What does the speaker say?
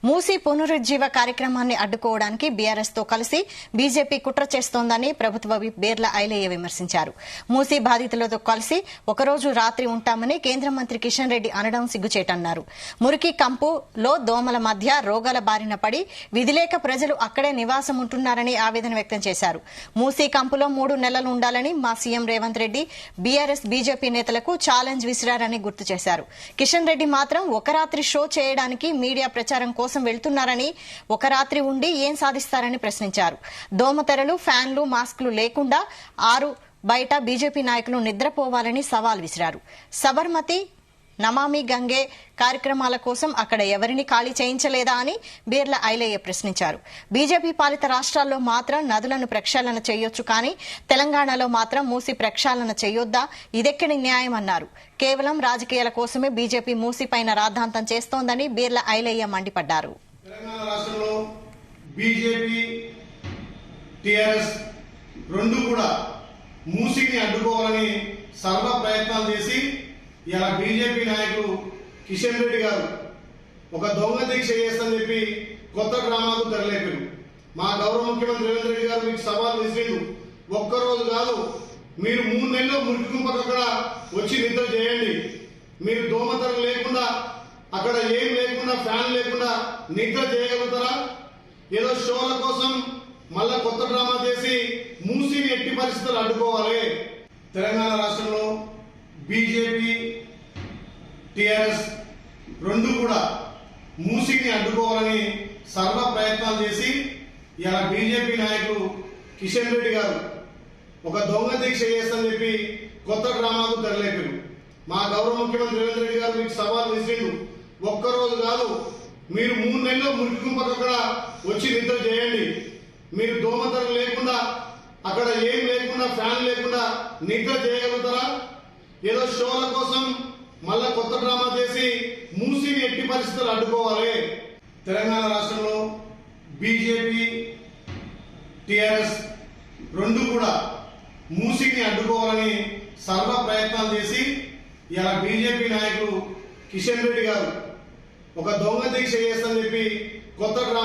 మూసీ పునరుజ్జీవ కార్యక్రమాన్ని అడ్డుకోవడానికి బీఆర్ఎస్ తో కలిసి బీజేపీ కుట్ర చేస్తోందని ప్రభుత్వ విప్ బీర్ల ఐలయ్య విమర్శించారు. మూసీ బాధితులతో కలిసి ఒకరోజు రాత్రి ఉంటామని కేంద్ర మంత్రి కిషన్ రెడ్డి అనడం సిగ్గుచేటన్నారు. మురికి కంపులో దోమల మధ్య రోగాల బారిన పడి విధిలేక ప్రజలు అక్కడే నివాసం ఉంటున్నారని ఆవేదన వ్యక్తం చేశారు. మూసీ కంపులో 3 నెలలు ఉండాలని మా CM Revanth Reddy BRS BJP నేతలకు ఛాలెంజ్ విసిరారని గుర్తు చేశారు. కిషన్ రెడ్డి మాత్రం ఒక రాత్రి షో చేయడానికి మీడియా ప్రచారం కోసం వెళ్తున్నారని, ఒక రాత్రి ఉండి ఏం సాధిస్తారని ప్రశ్నించారు. దోమతెరలు, ఫ్యాన్లు, మాస్కులు లేకుండా 6 బయట బీజేపీ నాయకులు నిద్రపోవాలని సవాల్ విసిరారు. సబర్మతి, నమామి గంగే కార్యక్రమాల కోసం అక్కడ ఎవరిని ఖాళీ చేయించలేదా అని బీర్ల ఐలయ్య ప్రశ్నించారు. బీజేపీ పాలిత రాష్ట్రాల్లో మాత్రం నదులను ప్రక్షాళన చేయొచ్చు, కానీ తెలంగాణలో మాత్రం మూసి ప్రక్షాళన చేయొద్దా? ఇదెక్కడి న్యాయం అన్నారు. కేవలం రాజకీయాల కోసమే బీజేపీ మూసి పైన రాద్ధాంతం చేస్తోందని బీర్ల ఐలయ్య మండిపడ్డారు. తెలంగాణ రాష్ట్రంలో బీజేపీ, టీఆర్ఎస్ రెండు కూడా మూసిని అడ్డుకోవాలని సర్వ ప్రయత్నాలు చేసి ఇలా బీజేపీ నాయకులు కిషన్ రెడ్డి గారు ఒక దొంగ దీక్ష చేస్తని చెప్పి కొత్త డ్రామాకు తెరలేపారు. మా గౌరవ ముఖ్యమంత్రి రేవంత్ రెడ్డి గారు మీకు సవాల్ విసిరిండు. ఒక్కరోజు కాదు, మీరు 3 నెలలు మురికి కుంపకు అక్కడ వచ్చి నిద్ర చేయండి. మీరు దోమతెర లేకుండా, అక్కడ ఏం లేకుండా, ఫ్యాన్ లేకుండా నిద్ర చేయగలుగుతారా? ఏదో షోల కోసం మళ్ళా కొత్త డ్రామా చేసి మూసిని ఎట్టి పరిస్థితులు అడ్డుకోవాలి. తెలంగాణ రాష్ట్రంలో బీజేపీ, టీఆర్ఎస్ రెండు కూడా మూసిని అడ్డుకోవాలని సర్వ ప్రయత్నాలు చేసి ఇలా బీజేపీ నాయకులు కిషన్ రెడ్డి గారు ఒక దొంగ దీక్ష చేస్తని చెప్పి కొత్త డ్రామాకు తెరలేపారు. మా గౌరవ ముఖ్యమంత్రి రేవంత్ రెడ్డి గారు మీకు సవాల్ విసిరిండు. ఒక్కరోజు కాదు, మీరు 3 నెలలు మురికి కుంపకు అక్కడ వచ్చి నిద్ర చేయండి. మీరు దోమతెర లేకుండా, అక్కడ ఏం లేకుండా, ఫ్యాన్ లేకుండా నిద్ర చేయగలుగుతారా? ఏదో షోల కోసం మళ్ళా కొత్త డ్రామా చేసి మూసిని ఎట్టి పరిస్థితులు అడ్డుకోవాలి. తెలంగాణ రాష్ట్రంలో బీజేపీ, టీఆర్ఎస్ రెండు కూడా మూసిని అడ్డుకోవాలని సర్వ ప్రయత్నాలు చేసి ఇలా బీజేపీ నాయకులు కిషన్ రెడ్డి గారు ఒక దొంగ దీక్ష చేస్తని చెప్పి కొత్త డ్రామా